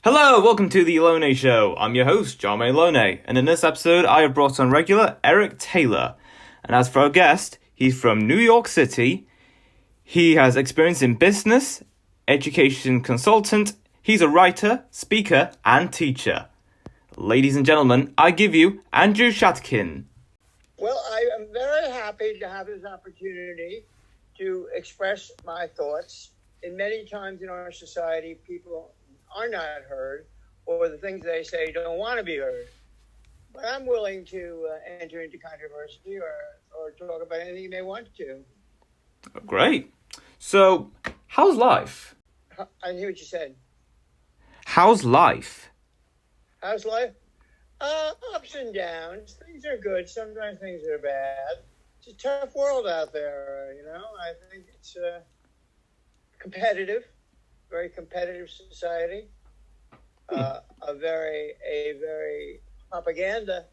Hello, welcome to the Lone Show. I'm your host, John May Lone, and in this episode, I have brought on regular Eric Taylor. And as for our guest, he's from New York City. He has experience in business, education consultant. He's a writer, speaker, and teacher. Ladies and gentlemen, I give you Andrew Shatkin. Well, I am very happy to have this opportunity to express my thoughts. In many times in our society, people are not heard, or the things they say don't want to be heard. But I'm willing to enter into controversy or talk about anything you may want to. Great. So, how's life? I hear what you said. How's life? How's life? Ups and downs. Things are good. Sometimes things are bad. It's a tough world out there, I think it's competitive. Very competitive society, a very propaganda.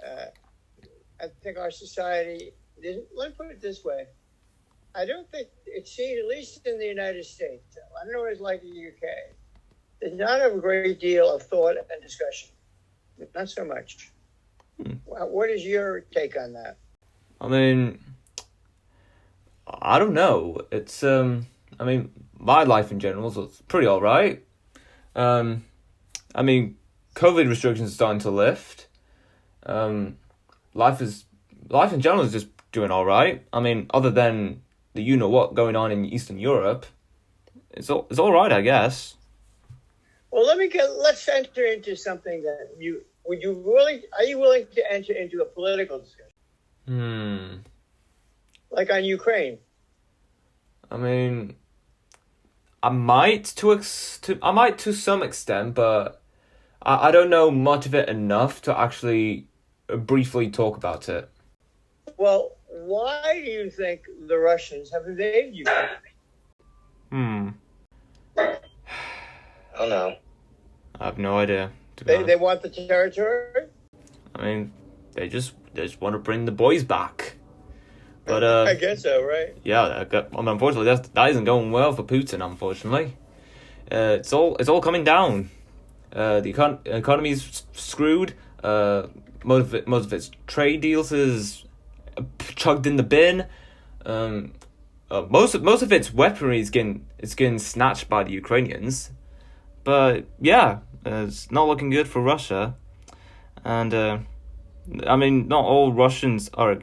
I think our society, let me put it this way. I don't think it's seen, at least in the United States, I don't know what it's like in the UK, there's not a great deal of thought and discussion. Not so much. What is your take on that? I mean, I don't know. It's, my life in general is pretty alright. COVID restrictions are starting to lift. Life in general is just doing alright. Other than the you-know-what going on in Eastern Europe, it's alright, I guess. Well, let's enter into something that are you willing to enter into a political discussion? Like on Ukraine? I might to some extent, but I don't know much of it enough to actually briefly talk about it. Well, why do you think the Russians have invaded Ukraine? I don't know. I have no idea. They want the territory? They just want to bring the boys back. But I guess so, right? Yeah, unfortunately, that isn't going well for Putin. Unfortunately, it's all coming down. The economy's screwed. Most of its trade deals is chugged in the bin. Most of its weaponry is getting snatched by the Ukrainians. But yeah, it's not looking good for Russia. And not all Russians are.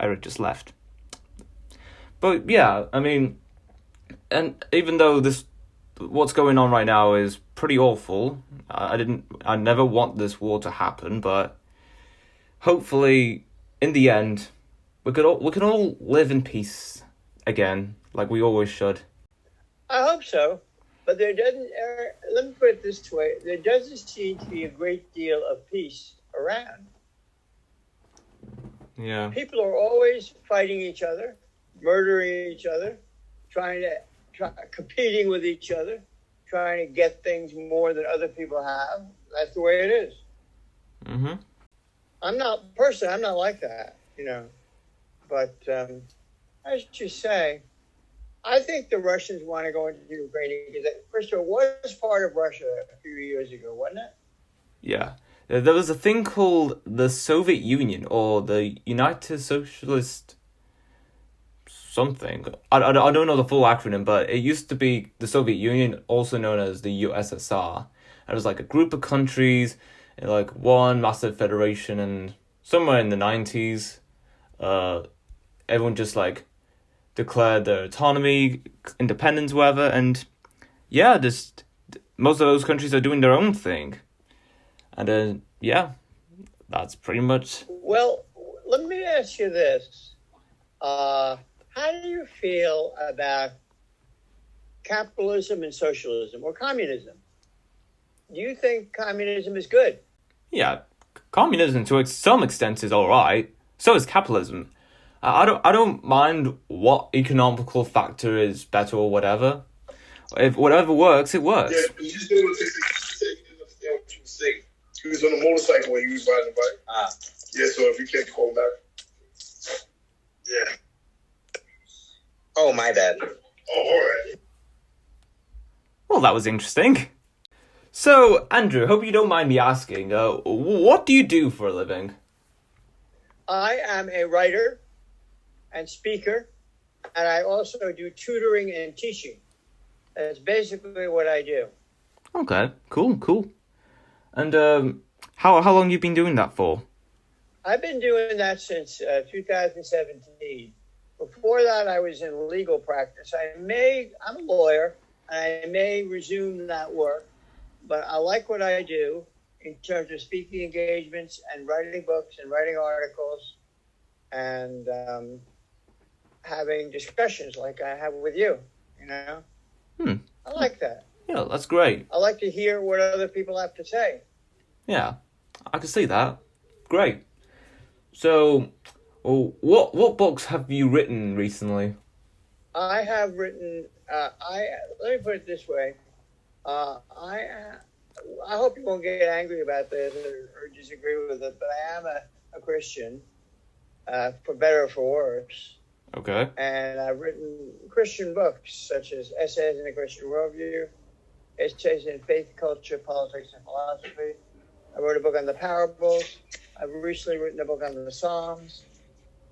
Eric just left. But yeah, and even though what's going on right now is pretty awful, I never want this war to happen, but hopefully in the end we can all live in peace again, like we always should. I hope so, but let me put it this way, there doesn't seem to be a great deal of peace around. Yeah. People are always fighting each other, murdering each other, competing with each other, trying to get things more than other people have. That's the way it is. Mm-hmm. I'm not like that, But I should say, I think the Russians want to go into Ukraine because, first of all, it was part of Russia a few years ago, wasn't it? Yeah. There was a thing called the Soviet Union or the United Socialist something. I don't know the full acronym, but it used to be the Soviet Union, also known as the USSR. It was like a group of countries in like one massive federation, and somewhere in the 90s, everyone just like declared their autonomy, independence, whatever, and yeah, most of those countries are doing their own thing. And yeah, that's pretty much. Well, let me ask you this. How do you feel about capitalism and socialism or communism? Do you think communism is good? Yeah, communism to some extent is all right. So is capitalism. I don't mind what economical factor is better or whatever. If whatever works, it works. Yeah, you just didn't understand what you were saying. He was on a motorcycle when he was riding a bike. Yeah, so if you can't call him back. Yeah. Oh, my bad. Oh, all right. Well, that was interesting. So, Andrew, hope you don't mind me asking, what do you do for a living? I am a writer and speaker, and I also do tutoring and teaching. That's basically what I do. Okay, cool. And how long you been doing that for? I've been doing that since 2017. Before that, I was in legal practice. I'm a lawyer, and I may resume that work, but I like what I do in terms of speaking engagements and writing books and writing articles and having discussions like I have with you, you know? I like that. Yeah, that's great. I like to hear what other people have to say. Yeah, I can see that. Great. So, what books have you written recently? I have written. Let me put it this way. I hope you won't get angry about this or disagree with it, but I am a Christian, for better or for worse. Okay. And I've written Christian books such as Essays in a Christian Worldview, Essays in Faith, Culture, Politics, and Philosophy. I wrote a book on the parables. I've recently written a book on the Psalms.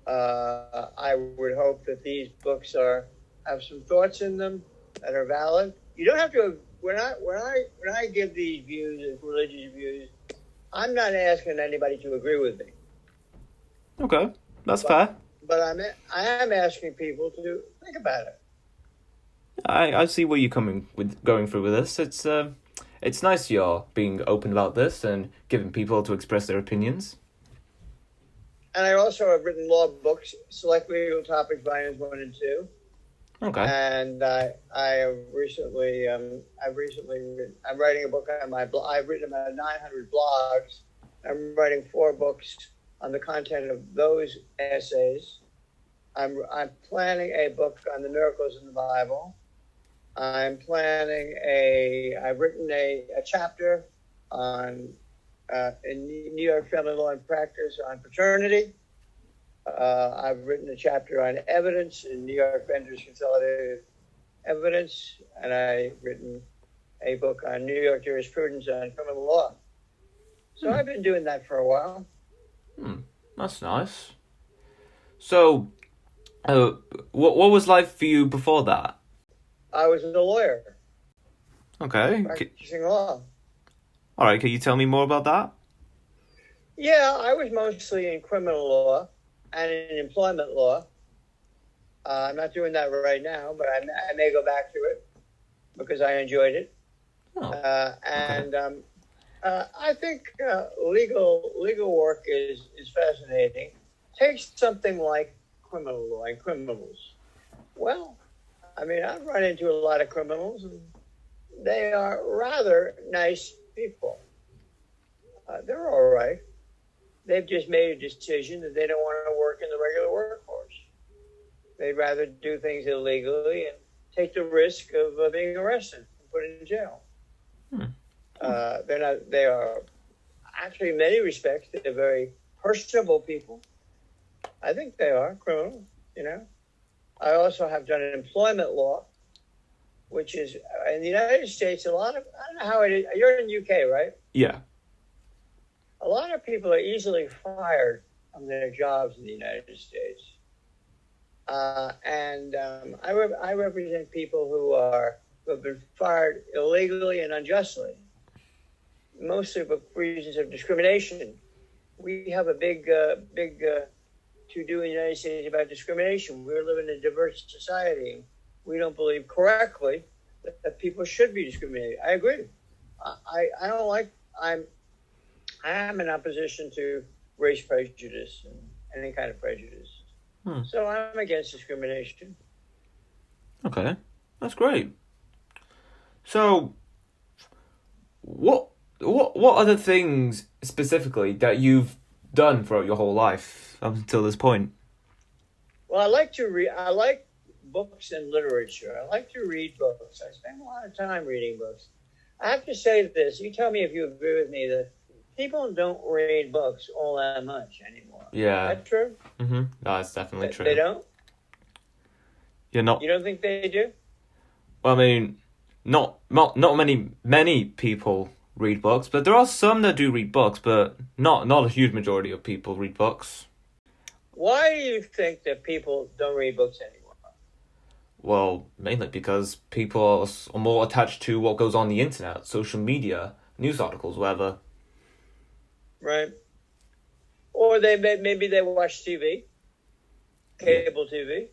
I would hope that these books have some thoughts in them that are valid. You don't have to. When I give these views, religious views, I'm not asking anybody to agree with me. Okay, that's fair. But I am asking people to think about it. I see where you're going through with this. It's nice you're being open about this and giving people to express their opinions. And I also have written law books, Select Legal Topics, Volumes 1 and 2. Okay. And I have recently, I'm writing a book on my blog. I've written about 900 blogs. I'm writing 4 books on the content of those essays. I'm planning a book on the miracles in the Bible. I've written a chapter on in New York Family Law and Practice on paternity. I've written a chapter on evidence in New York Vendors Consolidated Evidence, and I've written a book on New York jurisprudence on criminal law. So I've been doing that for a while. That's nice. So, what was life for you before that? I was a lawyer. Okay. Practicing law. All right, can you tell me more about that? Yeah, I was mostly in criminal law and in employment law. I'm not doing that right now, but I may go back to it because I enjoyed it. I think legal work is fascinating. Take something like criminal law and criminals. Well, I mean, I've run into a lot of criminals, and they are rather nice people. They're all right. They've just made a decision that they don't want to work in the regular workforce. They'd rather do things illegally and take the risk of being arrested and put in jail. They are actually, in many respects, they're very personable people. I think they are criminals, you know. I also have done an employment law, which is in the United States, I don't know how it is. You're in the UK, right? Yeah. A lot of people are easily fired from their jobs in the United States. I represent people who have been fired illegally and unjustly, mostly for reasons of discrimination. We have a big to-do in the United States about discrimination. We live in a diverse society. We don't believe correctly that people should be discriminated. I agree. I am in opposition to race prejudice and any kind of prejudice. So I'm against discrimination. Okay, that's great. So, what other things specifically that you've done throughout your whole life up until this point? Well, I like to read. I like books and literature. I like to read books. I spend a lot of time reading books. I have to say this. You tell me if you agree with me that people don't read books all that much anymore. Yeah. Is that true? Mm-hmm. No, that's definitely true. They don't? You're not... You don't think they do? Well, I mean, not many people read books, but there are some that do read books, but not a huge majority of people read books. Why do you think that people don't read books anymore? Well, mainly because people are more attached to what goes on the internet, social media, news articles, whatever. Right. Or maybe they watch TV, cable TV,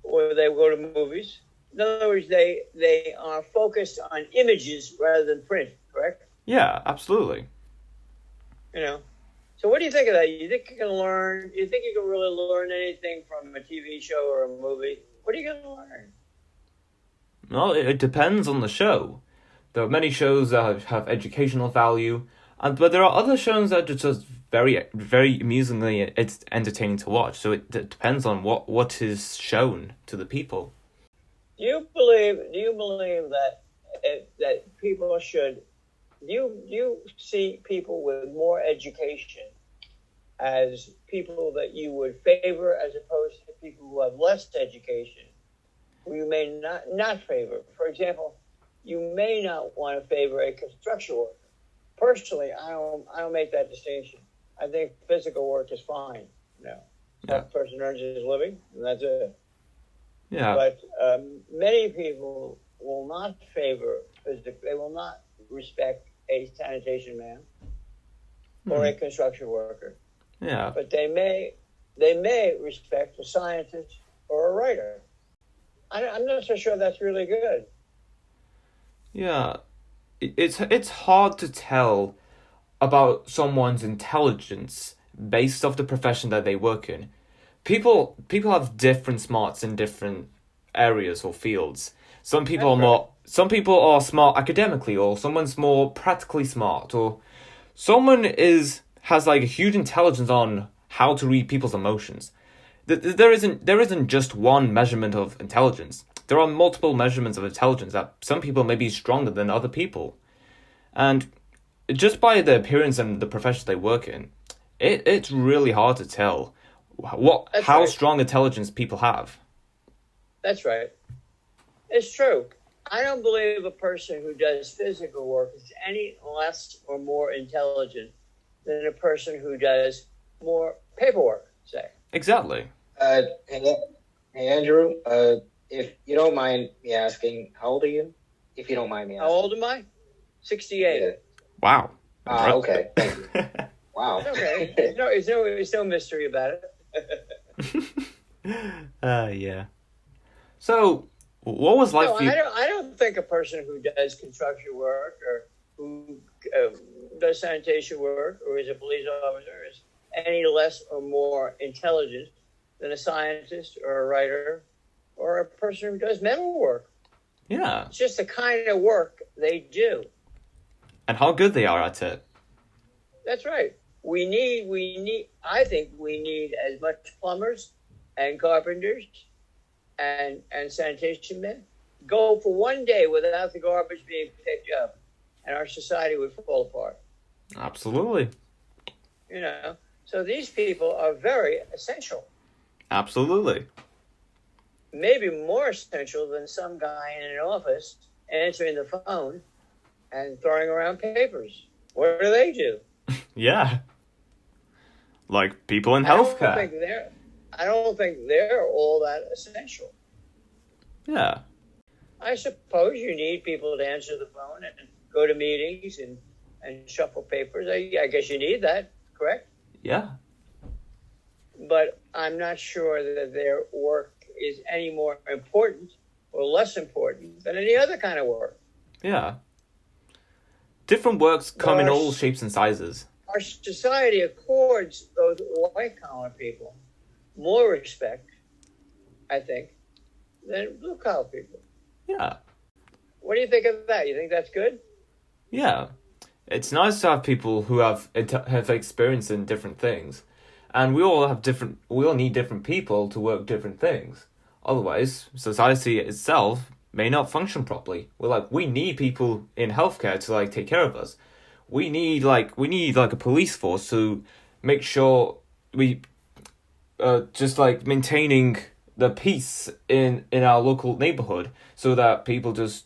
or they go to movies. In other words, they are focused on images rather than print, correct? Yeah, absolutely. So what do you think of that? You think you can learn? You think you can really learn anything from a TV show or a movie? What are you going to learn? Well, it depends on the show. There are many shows that have educational value, but there are other shows that are just very, very amusingly it's entertaining to watch. So it depends on what is shown to the people. Do you believe that people should? You see people with more education as people that you would favor, as opposed to people who have less education, who you may not favor. For example, you may not want to favor a construction worker. Personally, I don't make that distinction. I think physical work is fine. That person earns his living, and that's it. Yeah. But many people will not favor physical. They will not respect a sanitation man or a construction worker. Yeah. But they may respect a scientist or a writer. I'm not so sure that's really good. Yeah. It's hard to tell about someone's intelligence based off the profession that they work in. People have different smarts in different areas or fields. Some people are smart academically, or someone's more practically smart, or someone has like a huge intelligence on how to read people's emotions. There isn't just one measurement of intelligence. There are multiple measurements of intelligence that some people may be stronger than other people. And just by the appearance and the profession they work in, it's really hard to tell how strong intelligence people have. That's right. It's true. I don't believe a person who does physical work is any less or more intelligent than a person who does more paperwork, say. Exactly. Hey, Andrew, if you don't mind me asking, how old are you? If you don't mind me asking. How old am I? 68. Yeah. Wow. Okay. Thank you. Wow. It's okay. There's no mystery about it. Yeah. So, what was life for you? I don't think a person who does construction work or who does sanitation work or is a police officer is any less or more intelligent than a scientist or a writer or a person who does metal work. Yeah. It's just the kind of work they do. And how good they are at it. That's right. I think we need as much plumbers and carpenters and sanitation men. Go for one day without the garbage being picked up, and our society would fall apart. Absolutely. So these people are very essential. Absolutely. Maybe more essential than some guy in an office answering the phone and throwing around papers. What do they do? Yeah. Like people in healthcare. I don't think they're all that essential. Yeah. I suppose you need people to answer the phone and go to meetings and shuffle papers. I guess you need that, correct? Yeah. But I'm not sure that their work is any more important or less important than any other kind of work. Yeah. Different works come in all shapes and sizes. Our society accords those white-collar people more respect, I think, than blue-collar people. Yeah. What do you think of that? You think that's good? Yeah. It's nice to have people who have experience in different things. And we all need different people to work different things. Otherwise, society itself may not function properly. We need people in healthcare to take care of us. We need a police force to make sure we maintaining the peace in our local neighborhood, so that people just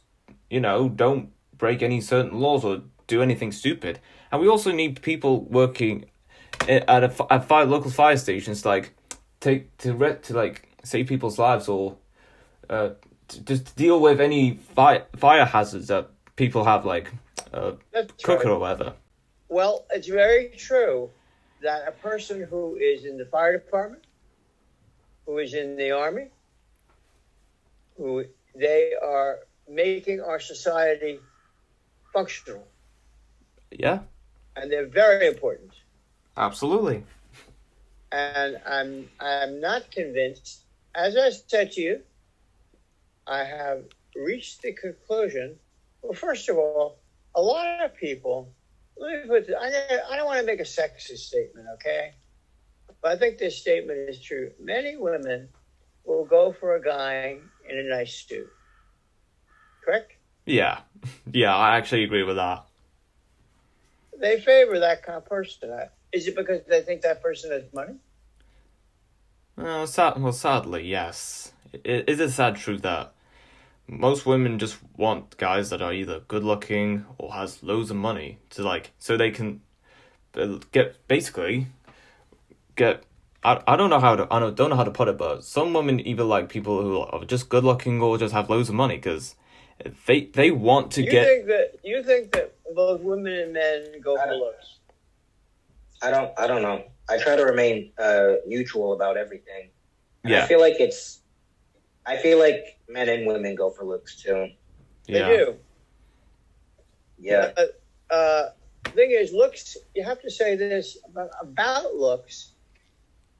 don't break any certain laws or do anything stupid. And we also need people working at local fire stations to like to like save people's lives or to just deal with any fire hazards that people have, like cooker or whatever. Well, it's very true that a person who is in the fire department, who is in the army, who they are making our society functional. Yeah. And they're very important. Absolutely. And I'm not convinced. As I said to you, I have reached the conclusion. Well, first of all, a lot of people. Let me put this, I don't want to make a sexist statement, okay? But I think this statement is true. Many women will go for a guy in a nice suit. Correct? Yeah. Yeah, I actually agree with that. They favor that kind of person. Is it because they think that person has money? Sadly, yes. It is a sad truth that most women just want guys that are either good looking or has loads of money to so they can get. I don't know how to put it, but some women either like people who are just good looking or just have loads of money because they want to get. You think that both women and men go for looks? I don't know. I try to remain neutral about everything. Yeah. I feel like men and women go for looks too. Yeah. They do. Yeah. Thing is, looks. You have to say this about looks.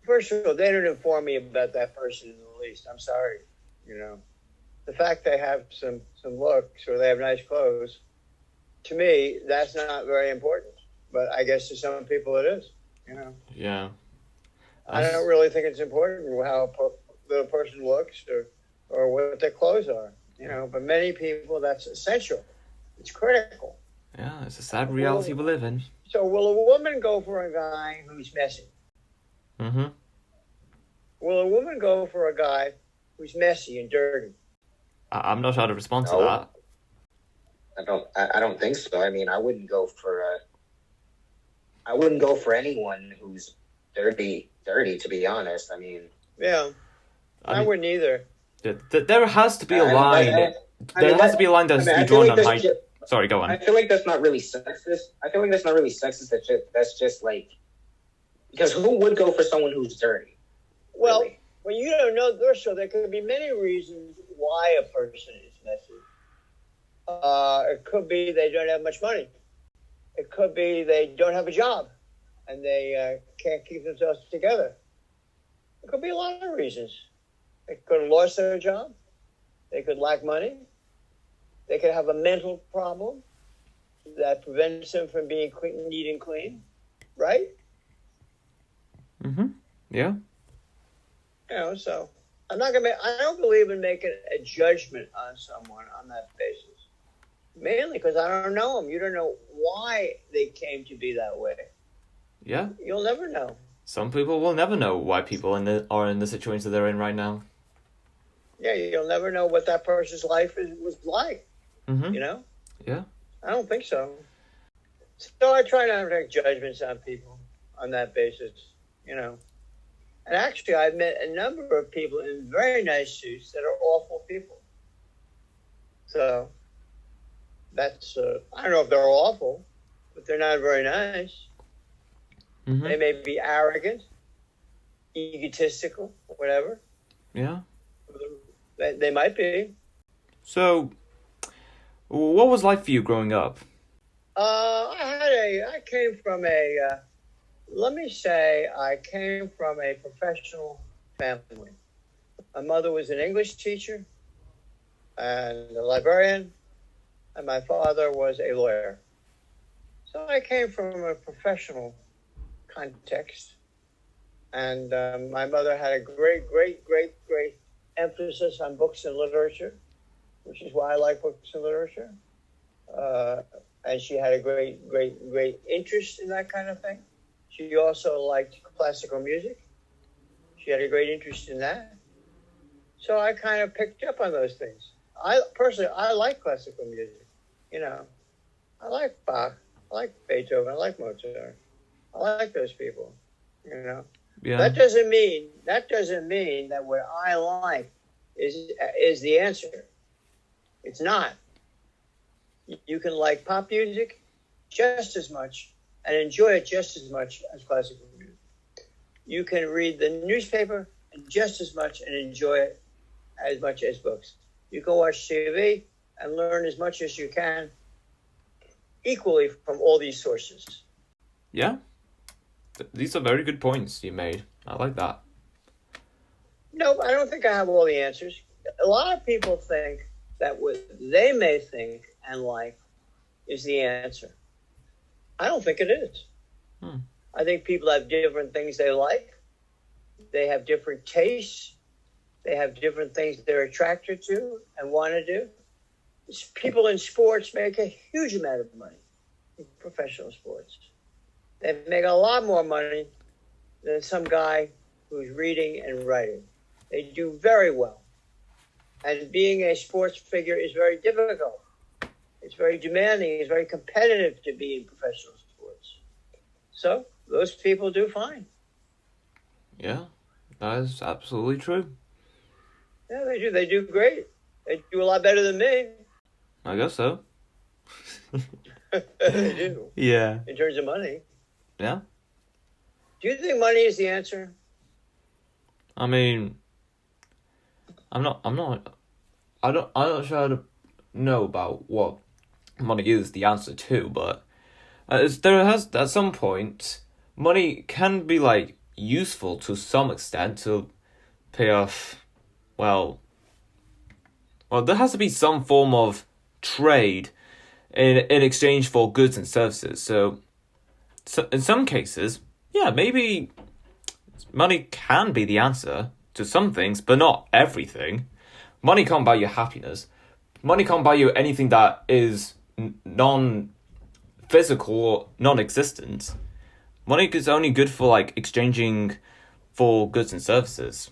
First of all, they don't inform me about that person in the least. I'm sorry. The fact they have some looks or they have nice clothes, to me, that's not very important. But I guess to some people it is. Yeah. I don't really think it's important how the person looks or what their clothes are. But many people, that's essential. It's critical. Yeah, it's a sad reality we live in. So will a woman go for a guy who's messy? Mm-hmm. Will a woman go for a guy who's messy and dirty? I'm not sure how to respond to that. I don't think so. I mean, I wouldn't go for anyone who's dirty, to be honest. I mean... Yeah, I wouldn't either. There has to be a line. There has to be a line that has to be drawn on height. Sorry, go on. I feel like that's not really sexist. That's just like... Because who would go for someone who's dirty? Well, really? Well, you don't know. So there could be many reasons why a person is messy. It could be they don't have much money. It could be they don't have a job and they can't keep themselves together. It could be a lot of reasons. They could have lost their job. They could lack money. They could have a mental problem that prevents them from being neat and clean, right? Mm-hmm. Yeah. So I don't believe in making a judgment on someone on that basis. Mainly because I don't know them. You don't know why they came to be that way. Yeah. You'll never know. Some people will never know why people are in the situation they're in right now. Yeah, you'll never know what that person's life was like. Mm-hmm. Yeah. I don't think so. So I try not to make judgments on people on that basis, And actually, I've met a number of people in very nice suits that are awful people. So that's, I don't know if they're awful, but they're not very nice. Mm-hmm. They may be arrogant, egotistical, whatever. Yeah. They might be. So, what was life for you growing up? I came from let me say I came from a professional family. My mother was an English teacher and a librarian, and my father was a lawyer. So I came from a professional context. And my mother had a great emphasis on books and literature, which is why I like books and literature. And she had a great interest in that kind of thing. She also liked classical music. She had a great interest in that. So I kind of picked up on those things. I like classical music. You know, I like Bach, I like Beethoven, I like Mozart. I like those people. You know, Yeah. that doesn't mean that what I like is the answer. It's not. You can like pop music just as much and enjoy it just as much as classical music. You can read the newspaper just as much and enjoy it as much as books. You can watch TV and learn as much as you can equally from all these sources. Yeah. These are very good points you made. I like that. No, I don't think I have all the answers. A lot of people think that what they may think and like is the answer. I don't think it is. I think people have different things they like. They have different tastes. They have different things they're attracted to and want to do. People in sports make a huge amount of money in professional sports. They make a lot more money than some guy who's reading and writing. They do very well. And being a sports figure is very difficult. It's very demanding. It's very competitive to be in professional sports. So those people do fine. Yeah, that is absolutely true. Yeah, they do. They do great. They do a lot better than me. I guess so. They do. Yeah. In terms of money. Yeah. Do you think money is the answer? I mean, I'm not sure how to know about what money is the answer to, but there has, at some point, money can be, like, useful to some extent to pay off, well, there has to be some form of trade in exchange for goods and services. So in some cases, yeah, maybe money can be the answer to some things, but not everything. Money can't buy you happiness. Money can't buy you anything that is non-physical or non-existent. Money is only good for, like, exchanging for goods and services.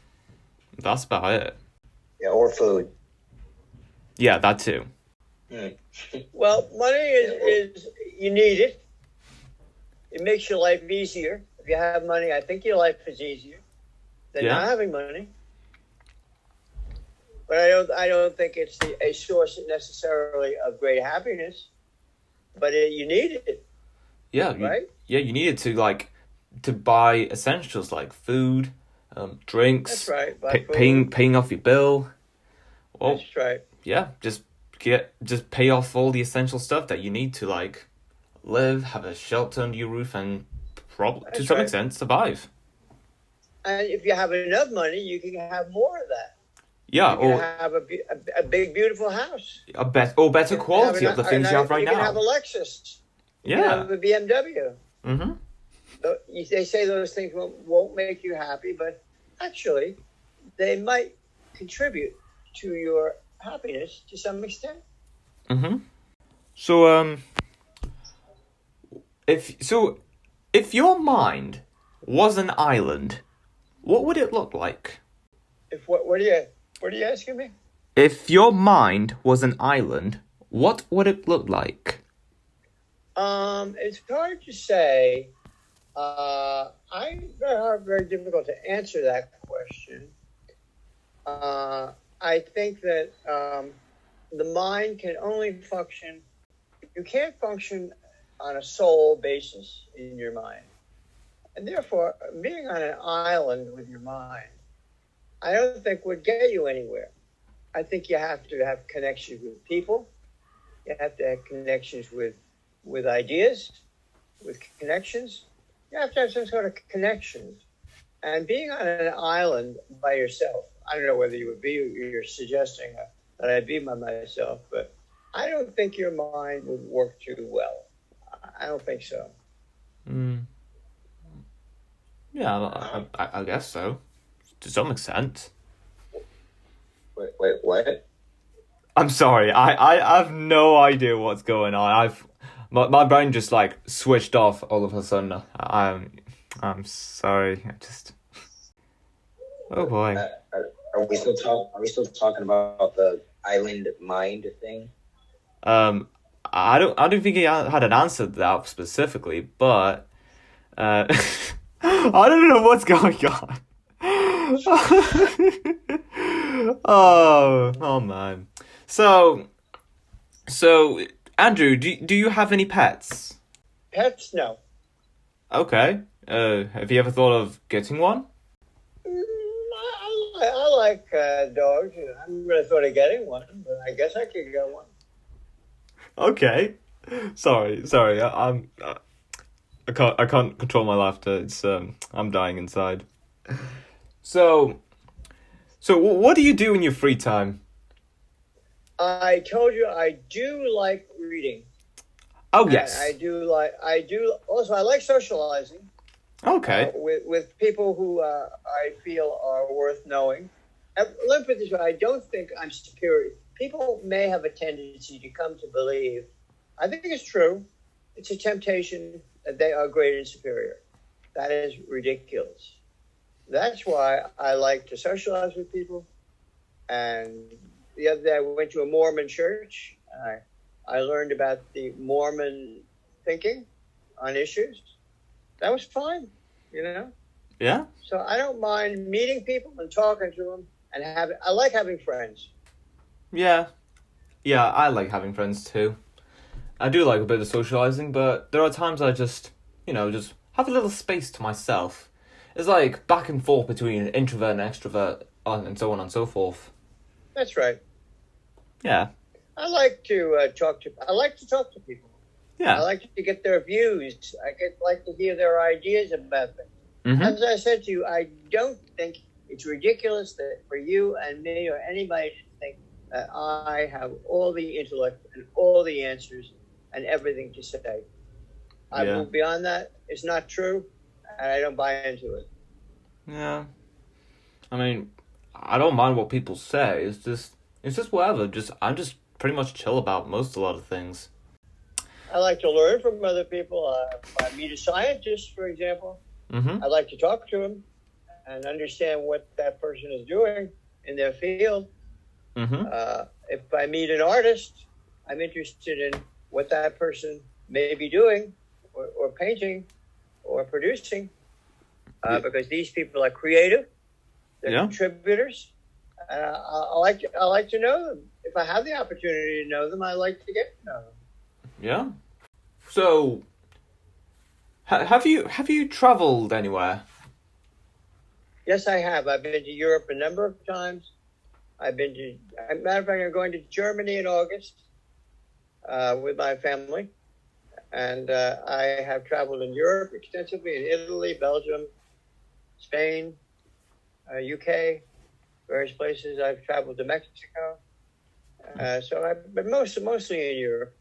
That's about it. Yeah, or food. Yeah, that too. Well, money is you need it. It makes your life easier. If you have money, I think your life is easier than not having money. But I don't think it's a source necessarily of great happiness. But you need it. Yeah, right? You need it to buy essentials like food, drinks. That's right. Paying off your bill. Well, that's right. Yeah, just pay off all the essential stuff that you need to, like, live, have a shelter under your roof, and to some extent survive. And if you have enough money, you can have more of that. Yeah, you can have a big, beautiful house. Better quality of the things you have right now. You can have a Lexus. You can have a BMW. Mm-hmm. So they say those things won't make you happy, but actually, they might contribute to your happiness to some extent. Mm-hmm. So, if your mind was an island, what would it look like? What are you asking me? If your mind was an island, what would it look like? It's hard to say. Very difficult to answer that question. I think that the mind can only function. You can't function on a soul basis in your mind, and therefore, being on an island with your mind, I don't think would get you anywhere. I think you have to have connections with people. You have to have connections with ideas, with connections. You have to have some sort of connections. And being on an island by yourself, I don't know whether you're suggesting that I be by myself, but I don't think your mind would work too well. I don't think so. Yeah, I guess so. To some extent. Wait, what? I'm sorry. I have no idea what's going on. My brain just, like, switched off all of a sudden. I'm sorry. Oh boy. Are we still talking about the island mind thing? I don't think he had an answer to that specifically, but I don't know what's going on. Oh man. So Andrew, do you have any pets? Pets, no. Okay. Have you ever thought of getting one? I like dogs. I haven't really thought of getting one, but I guess I could get one. Okay. Sorry. I can't control my laughter. It's I'm dying inside. So what do you do in your free time? I told you I do like reading. Oh yes. I like socializing. Okay. With people who I feel are worth knowing. Let me put it this way: I don't think I'm superior. People may have a tendency to come to believe. I think it's true. It's a temptation that they are great and superior. That is ridiculous. That's why I like to socialize with people. And the other day I went to a Mormon church. I learned about the Mormon thinking on issues. That was fine, you know? Yeah? So I don't mind meeting people and talking to them and I like having friends. Yeah. Yeah, I like having friends too. I do like a bit of socializing, but there are times I just have a little space to myself. It's like back and forth between introvert and extrovert and so on and so forth. That's right. Yeah. I like to talk to people. Yeah. I like to get their views. Like to hear their ideas about things. Mm-hmm. As I said to you, I don't think it's ridiculous that for you and me or anybody to think that I have all the intellect and all the answers and everything to say. I move beyond that. It's not true, and I don't buy into it. Yeah. I mean, I don't mind what people say. It's just whatever. I'm just pretty much chill about a lot of things. I like to learn from other people. If I meet a scientist, for example, Mm-hmm. I like to talk to him and understand what that person is doing in their field. Mm-hmm. If I meet an artist, I'm interested in what that person may be doing or painting or producing because these people are creative. They're contributors. I like to know them. If I have the opportunity to know them, I like to get to know them. Yeah. So, have you traveled anywhere? Yes, I have. I've been to Europe a number of times. As a matter of fact, I'm going to Germany in August with my family. And I have traveled in Europe extensively, in Italy, Belgium, Spain, UK, various places. I've traveled to Mexico. So I've been mostly in Europe,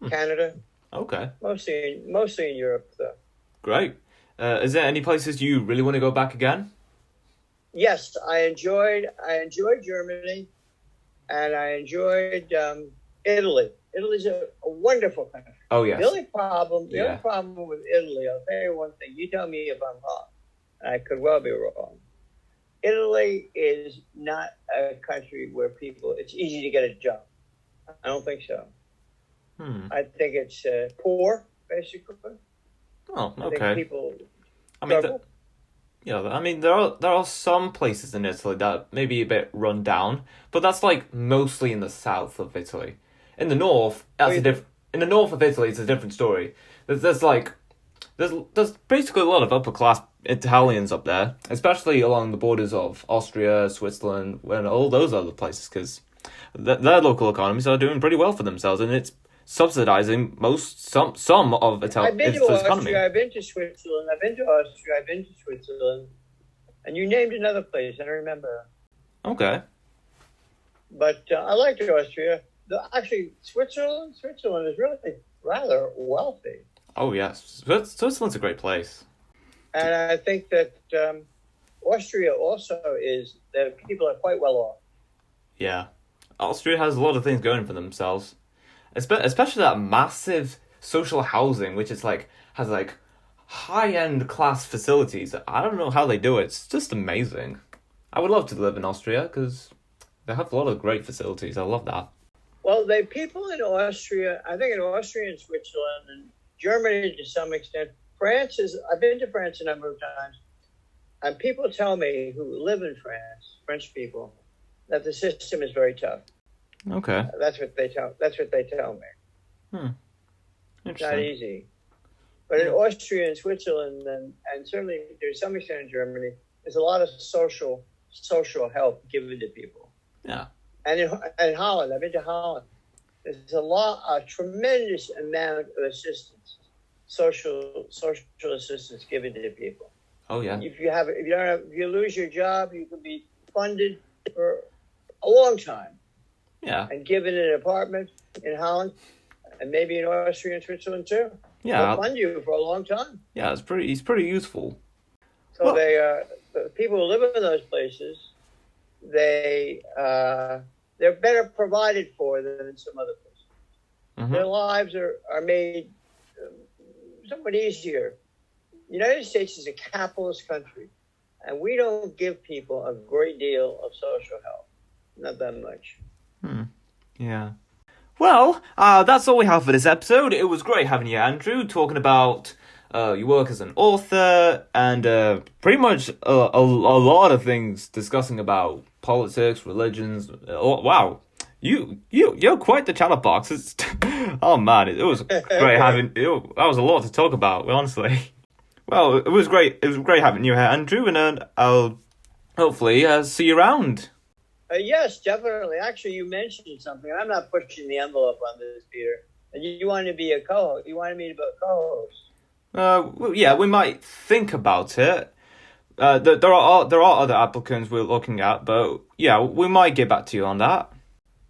Canada. Okay. Mostly in Europe, though. Great. Is there any places you really want to go back again? Yes, I enjoyed Germany, and I enjoyed Italy. Italy's a wonderful country. Oh yes. The only problem with Italy, I'll tell you one thing. You tell me if I'm wrong. I could well be wrong. Italy is not a country where it's easy to get a job. I don't think so. I think it's poor, basically. Oh, okay. I think people struggle. There are some places in Italy that may be a bit run down, but that's like mostly in the south of Italy. In the north, in the north of Italy, it's a different story. There's basically a lot of upper class Italians up there, especially along the borders of Austria, Switzerland, and all those other places, because their local economies are doing pretty well for themselves, and it's subsidizing some of Italy's economy. I've been to Switzerland. I've been to Austria. I've been to Switzerland, and you named another place. I don't remember. Okay. But I liked Austria. Actually, Switzerland is really rather wealthy. Oh yes, Switzerland's a great place. And I think that Austria also that people are quite well off. Yeah, Austria has a lot of things going for themselves. Especially that massive social housing, which has high-end class facilities. I don't know how they do it. It's just amazing. I would love to live in Austria because They have a lot of great facilities. I love that. Well, the people in Austria, I think in Austria and Switzerland and Germany to some extent, I've been to France a number of times, and people tell me who live in France, French people, that the system is very tough. Okay. That's what they tell me. It's not easy. But in Austria and Switzerland, and certainly to some extent in Germany, there's a lot of social help given to people. Yeah. And in Holland, I've been to Holland. There's a tremendous amount of assistance, social assistance given to people. Oh yeah. If you lose your job, you can be funded for a long time. Yeah. And given an apartment in Holland, and maybe in Austria and Switzerland too. Yeah. They'll fund you for a long time. Yeah, it's pretty useful. So the people who live in those places, they're better provided for than in some other places. Mm-hmm. Their lives are made somewhat easier. The United States is a capitalist country, and we don't give people a great deal of social help. Not that much. Yeah. Well, that's all we have for this episode. It was great having you, Andrew, talking about your work as an author and pretty much a lot of things, discussing about politics, religions. Wow, you're quite the chatterbox. Oh man, it was great having. That was a lot to talk about, honestly. Well, it was great. It was great having you here, Andrew, and I'll hopefully see you around. Yes, definitely. Actually, you mentioned something. I'm not pushing the envelope on this, Peter. You wanted to be a co-host. You wanted me to be a co-host. Well, yeah, we might think about it. There are other applicants we're looking at, but yeah, we might get back to you on that.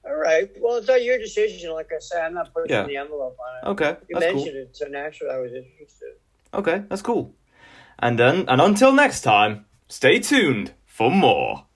All right. Well, it's not your decision. Like I said, I'm not pushing the envelope on it. Okay, you mentioned it, so naturally I was interested. Okay, that's cool. And until next time, stay tuned for more.